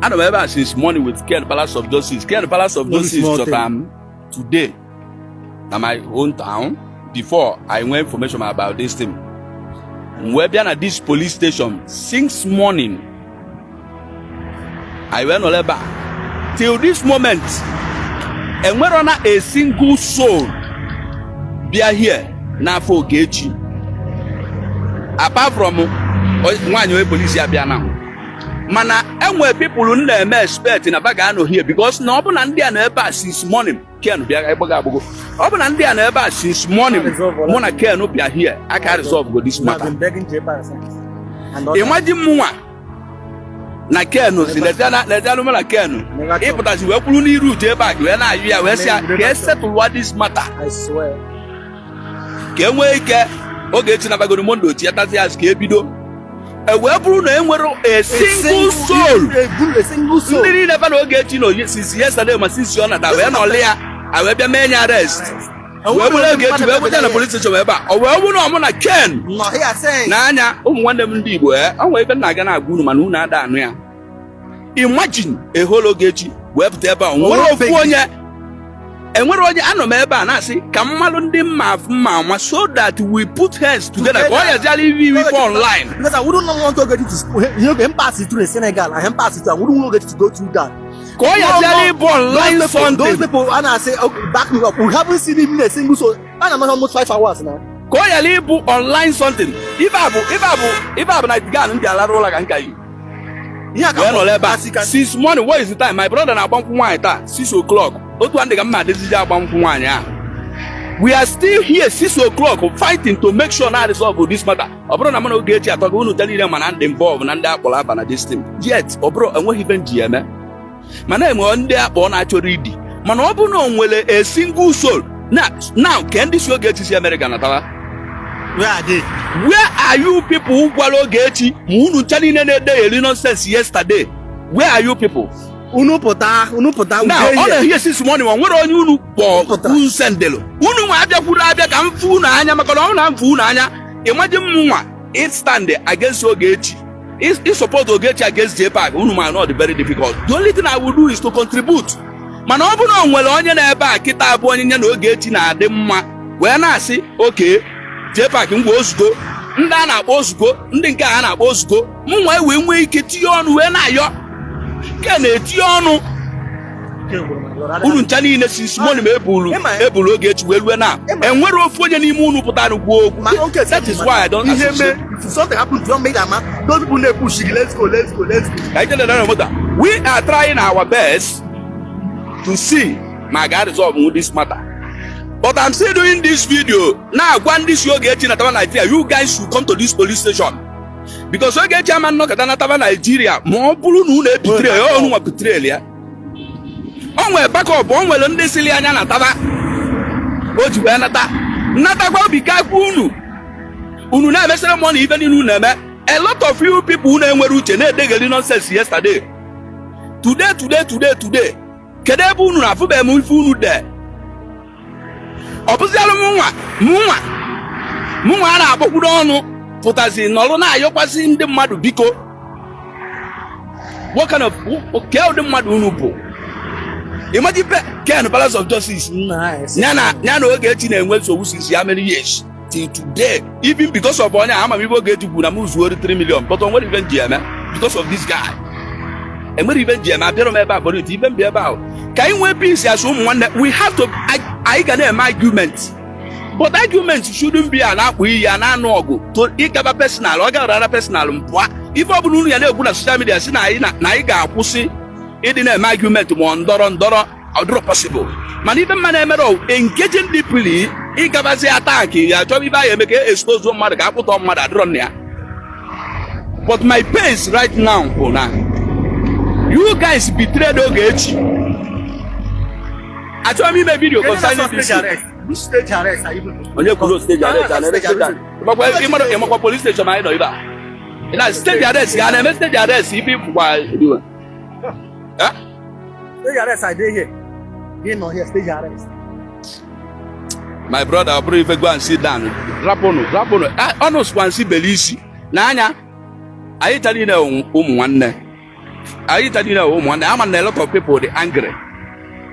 I don't ever since morning with Ken Palace of Justice. Ken Palace of Justice today at my hometown. Before I know information about this thing. We're being at this police station since morning. I went all back till this moment, and we're on a single soul. Be here now for Ogechi. Apart from one you police here now. Mana, and where people who never expect in a bag here because no one and they never since morning can be a bagago. Open and they never since morning. Mona can be here. I can't resolve with this matter. Imagine more. Na Kenu, the gentleman Kenu. If that's where Puni root back, when I hear settle what this matter. I swear. Can we get Ogechi never go to Mondo, Tiatas, Kepido? A well-proven a single soul. A single soul. You never know Ogechi since yesterday, my sister, I will be a man arrest. We will get to the police station. Or where will no one can? No, he are saying Nana, one of them people, I'm waiting. I can have Manuna down here. Imagine a whole Ogechi, web table, one of one year. And what I know, maybe I say, come on, Mama, so that we put hands together. Why are we online? Because I wouldn't want to get it to you can pass it to the Senegal. I can pass it. I wouldn't want to go through that. Why are we online? Those people, and I say, okay, back me up. We haven't seen him in a single soul. And I'm almost 5 hours now. Why are we online something? If I have a night gun, they are like Ankai. Yeah, since morning, what is the time? My brother and I bump one at 6 o'clock. We are still here 6 o'clock fighting to make sure now resolve this matter. Obro na mano Ogechi atoko unu tell them and involved and that collab and this thing. Yet, obro and what even GM. Mana em on there on actually ready. Man obu no nwele a single soul. Now can this Ogechi see American atawa? Where are they? Where are you people who follow Ogechi? Unu tell day nonsense yesterday. Where are you people? Now, all the here this morning, what are you for? Sendelo. Unu Abia Fulabia come Funa, Macolona, Funa. Imagine Muma, it's standing against Ogechi. It's supposed to get against JPAC. Unuma not very difficult. The only thing I will do is to contribute. Manobuno, well, on your back, Kita, Bonin, Ogechi, na Dema. When I say, okay, JPAC goes go, Ndana was go, Ndingana was go, Mumma, we make it on when I can it on. Unutani in a small mebulu, Ebulu gets well now. And we're off for any moon put out of work. That is why I don't hear me. If something happens to me, don't people pushing. Let's go. I tell you, we are trying our best to see my God is solving this matter. But I'm still doing this video. Now, when this you're getting at Nigeria, you guys should come to this police station. Because you get a man knock at Nigeria, more blue betray, oh, betray. On way back up, on well on this Siliana Tava. What you anata? Nata be Kakunu. Unu never ceremony even in Uneme. A lot of you people who never root and they get nonsense yesterday. Today. Kedebu Nafube Munfunu there. Opposite Muma Bokudono, Potasi, Nolona, Yopasin the Madu Biko. What kind of kill the Madunupo? Imagine Ken Palace of Justice. Nice. Nana Ogechi and well so since how many years till today. Even because of one, I'm a people get to Bunamu's worth 3 million. But on what even GM because of this guy. And what even GM I don't know about it even be about. Can we be someone that we have to I can have argument. But argument shouldn't be an we and an ogo to each other personal or other personal. If I would not social media, Naiga pussy. It didn't have argument one dollar or drop possible. Man, even man, engaging deeply, he covers the attack. I told me I make expose one mother, I put on mother run there. But my pace right now, Ona, you guys betrayed Ogechi. I told me my video concerning this. Which stage arrest are you doing? On your stage arrest, but when you in police station, I know that. In a stage arrest, I never stage arrest, if you doing. Huh? Stage arrest, I did here. You're not here, stage arrest. My brother, I'll probably go and sit down. Rapono. I honest one see Belisi. Nanya, I tell you, one. anyị ncha niile ụmụnne ama na a lot of people dị angry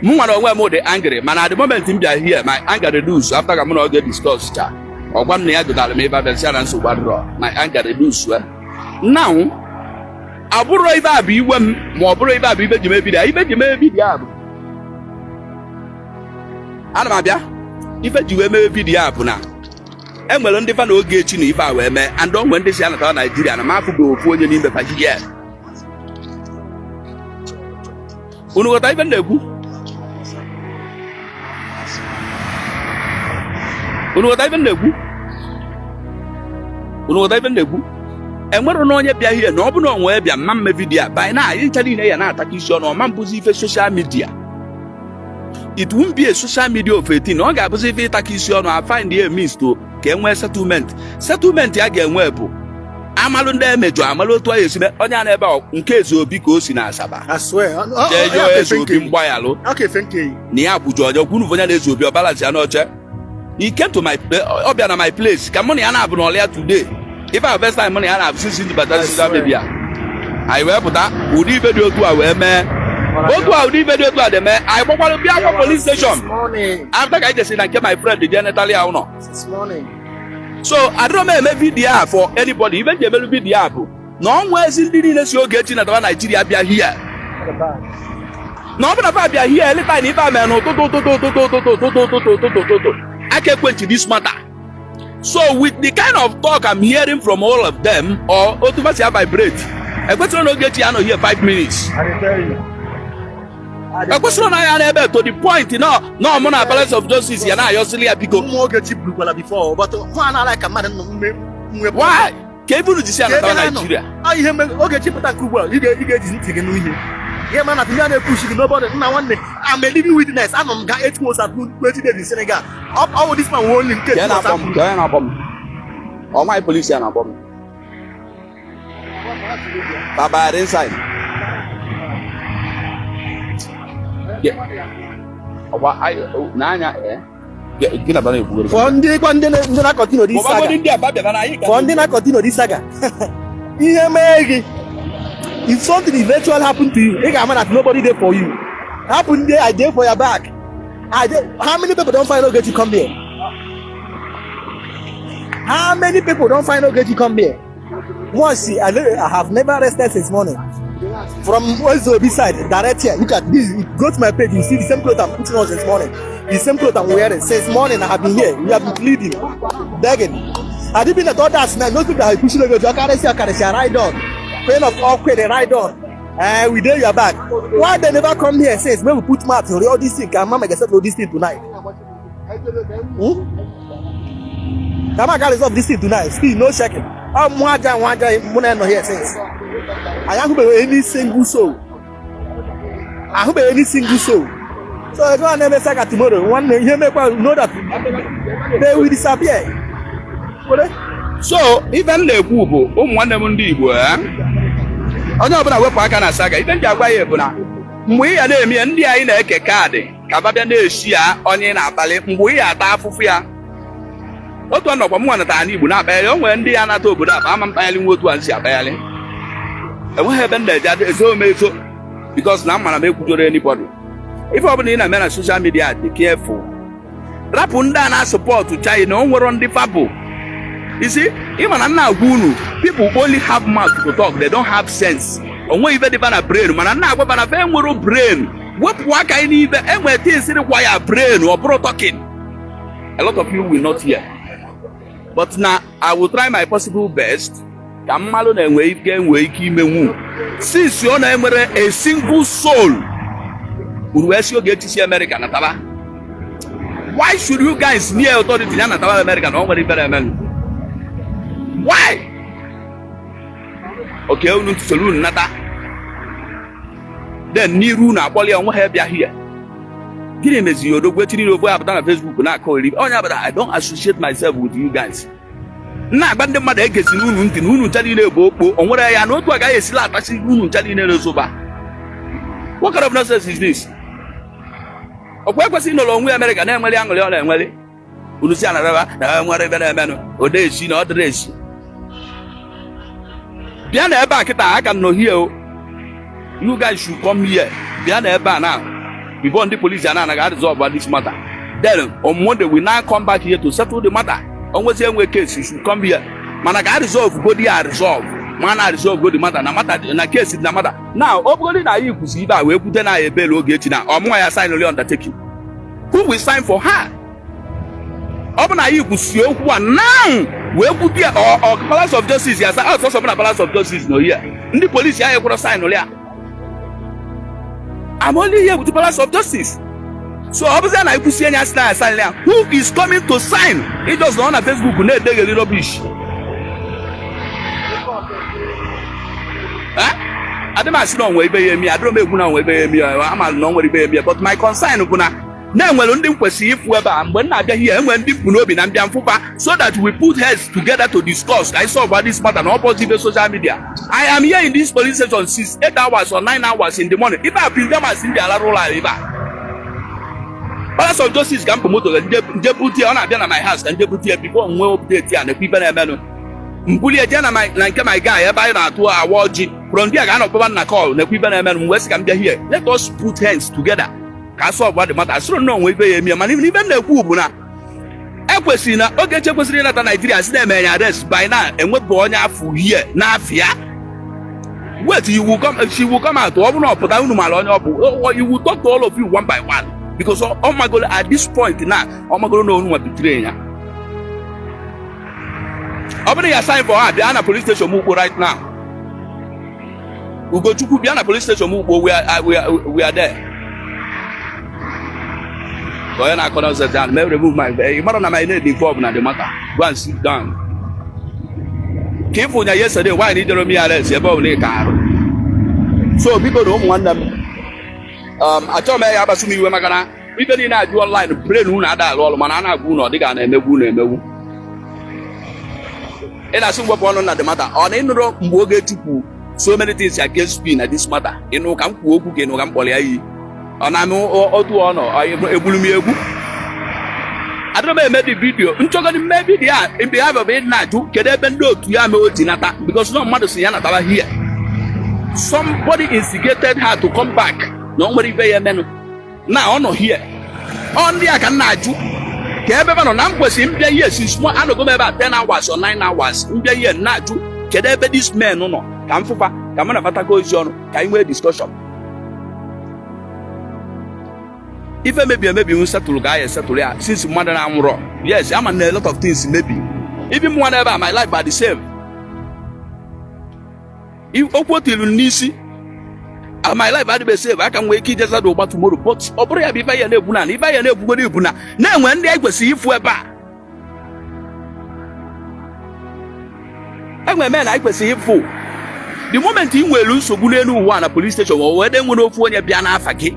m nwere onwe m dị angry mana at the moment m bịa here my anger reduce after ka mụ na ọ ga-discuss cha ọgwa m na ya dụtara m ebe abịasịa na nsogbu adịrọ my anger reduce now abụrụ ibe a bụ iwe m ma ọ bụrụ ibe a bụ ibe ji mee vidiyo ibe ji mee vidiyo a bụ ana m abịa ife ji wee mee vidiyo a bụ na e nwere ndị fa na Ogechi na ife a wee mee and onwe ndị si anatawa Naijiria na m afụgo ofu onye n'ime faji ya unu ghọta ife na-ekwu unu ghọta ife na-ekwu enwere na onye bịa ihe na ọ bụ na onwe bịa mma mme vidiyo by na anyị ncha niile ya na-ataka isi ọnụ ọma mbụzi ife social media it won't be a social media of 18 ọ ga-abụzi ife ịtaka isi ọnụ a find a means to ka enwee settlement ya ga-enwe bụ amalụ ndị emejọ amalụ otu anyị esibe onye a na-ebe nke Ezeobi ka o si na Asaba jee Ezeobi mgbanyalụ na ya bụju ọjọ kwunu onye na Ezeobi ọbalansi ya n'oche he came to my ọ bịa na my place ka mụ na ya na-abụ n'ọlịa today ife a first time mụ na ya na-abụ sisi ndị bata social media anyị wee pụta ụdị ife dị otu a wee mee ụdị ife dị otu a dị mee anyị gbakwara bịa akwa police station after ka anyị jesiri na nke my friend jee netali ya ụlọ so adịrọ m eme vidiyo a for anybody ibe ji emelu vidiyo a bụ na ọnwa ezi ndị niile si Ogechi natara Naijiria bịa hie na ọ bụ na fa bịa hie eleta na ife a mere n'ụtụtụ aka ekwentị this matter. So with the kind of talk I'm hearing from all of them, or automatically vibrate, a question not get you here 5 minutes. A question I to the point, no more balance of justice. You're not yourself because Ogechi before, but one like a man. Why? Can't you see Nigeria? I hear Ogechi put a Kuba. You get it. Yeah, man, I'm not pushing nobody. Now one day I'm a living witness. I'm on 8 months at 20 days in Senegal. All this man won't link. All my police are not bomb. Baba inside. Yeah. Continue this saga. If something eventual happened to you, that nobody there for you. Happened there, I there for your back. How many people don't find Ogechi come here? How many people don't find Ogechi come here? Once, I have never rested since morning. From Ezeobi side, direct here. Look at this. Go to my page, you see the same clothes I'm putting on since morning. The same clothes I'm wearing since morning. I have been here. We have been pleading, begging. I didn't at all that night. No people that are pushing Ogechi. I ride on. Pain of awkward and ride on. We dare your back. Why they never come here since when we put math on all these things? Mama get settled this thing tonight. Come on, guys, of this thing tonight. Still no checking. I'm one day no here since. I haven't been any single soul. I haven't been any single soul. So I go and never say tomorrow. One day you make well know that they will disappear. So even the Igbo, ụmụnne m ndị Igbo onye ọbụla wepụ aka na saga ife ndị agwa ya bụ na mgbe ị ya na-eme ndị anyị na-eke kaadị ka babịa na-eshi ya onye na-abalị mgbe ị ya ata afụfụ ya otu ọnọkwa m nwanata n'Igbo na-akpagharị o nwere ndị ya nata obodo a ama mkpagharị nwa otu a nsi akpagharị enweghị ebe m na-eji ezo ome ezo because na mmara m ekwujoro anybody ife ọbụla ị na-eme na social media dị careful rapụ ndị a na-asọpọtụ China o nwere ndị fabụ. You see, even now, people only have mouth to talk, they don't have sense. Onwe even develop a brain, man, now go a very brain. What I need anywhere things require brain or pro talking. A lot of you will not hear. But now I will try my possible best. Since you're not a single soul, you get to see America, why should you guys near authority in America? Nobody better. Why? Okay, I want to saloon nata. Then Niru na Polly on what have you here? Give him as you do go to the Facebook and I call it. Oh, yeah, but I don't associate myself with you guys. Nah, but the mother gets in tell you on what I know to a guy is like actually telling you over. What kind of nonsense is this? Of where was in a long way American and Welly? Luciana, whatever man, or they see not the race. Diana back at I can know here. You guys should come here. Behind the bar now. Before the police are not resolve about this matter. Then on Monday we now come back here to settle the matter. On what same way case you should come here. Man, I got resolve, go there resolve. Man, I resolve go the matter. Na matter na case na matter. Now, obgoli na you see that we put na a bail Ogechi na or more sign only undertaking. Who will sign for her? Open na you see who are now. We put here or balance of justice. Yes, I also some balance of justice no here. The police here could sign only. I'm only here with the balance of justice. So obviously I put any sign there. Who is coming to sign? It does not on Facebook. No, they get rubbish. I don't see no way by me. I don't make no way by me. I'm not way by me. But my concern, now when only perceive whether I'm when I get here and when people know I'm so that we put heads together to discuss. I saw about this matter on positive social media. I am here in this police station 8 hours or 9 hours in the morning. If I bring them as in the Alarola River. Balance of justice can promote the deputy on my house and deputy before we update here and the people in Mpuli agenda my guy by now to our watching from the kind of one call the people in West Camp here. Let us put hands together. Can solve what the matter. So no way pay me man even the Kubuna. Equesina, Ogechi was in Nigeria, see them arrest by now and what born for here, Nafia. What you will come, she will come out to open up, but I don't know, or you will talk to all of you one by one. Because oh my God, at this point now, oh my God, no one will betray you. Opening a sign for her, Biana police station move right now. We go to Biana police station move, we are there. Go ahead and call down. May remove my man on my name involved in the matter. Go and sit down. Came for yesterday, why did you me arrest about the car? So people don't want them. I told me I have assumed you were gonna even in a dual line, brain who had all manana guno, the gun and the boon. And I assume what one on the matter. On in the room, Ogechi so many things against me at this matter. You know, come to Oku, no Campolia. And I'm all to honor. I am a bully. I don't know, maybe video. Maybe they are in behalf of it now to get up and do to Yamo Tinata because no mother Siana here. Somebody instigated her to come back. Nobody pay a man. Now, no here. Only I can not do. Kebeba no nam kwesi mbia ye sismo ano go about 10 hours or 9 hours mbia ye na ju kedebe this man no kam fufa kam na fata go isi ono kan we discussion if maybe we settle guy settle ya since mother na amro yes I'm a lot of things maybe even one ever my life are the same if okwotilu nisi my life had to be saved. I can wake it just about tomorrow. But Obria be fire nebuna, if I am nebuna. Now when they go see if we're back. I'm a man I could see him full. The moment he will lose so Bulenu one a police station or where they will know for your piano faki.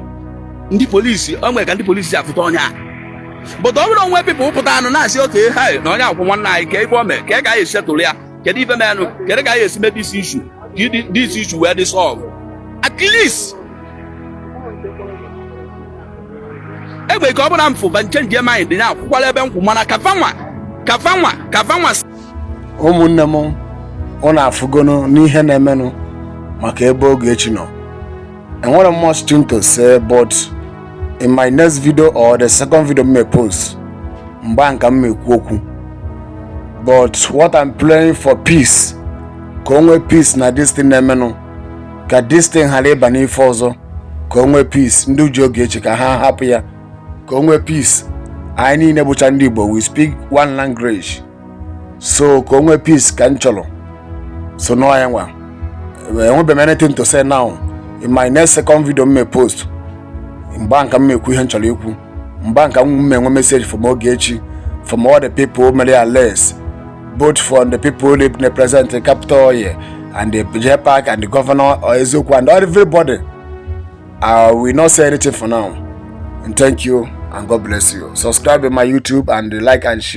The police, the police have put on ya. But all the way people put on and say, okay, hi, no, now for one night, gave one man, guy is settled here. Get even man, get a guy is made this issue. This issue where they solve. At least, every government for change your mind now. Whatever Kumana Kafama. Omunamo on Afugono, Nihene Menu, Makebo Gechino. And what I'm most to say, but in my next video or the second video, may post Mbanka Mekuku. But what I'm playing for peace, Kongwe peace na this thing Menu. Ka this thing hale bani fozo Kongwe peace ndu Ogechi ka ha happy ya Kongwe peace aini nebucha ndi Igbo we speak one language so Kongwe peace kancholo so no ayanwa we won't be anything to say now in my next second video me post mbanka me ku hencholo eku mbanka me message from Ogechi from all the people many are less both from the people who live in the present capital here and the JPAC and the governor or Ezoku and everybody. I will not say anything for now. And thank you and God bless you. Subscribe to my YouTube and like and share.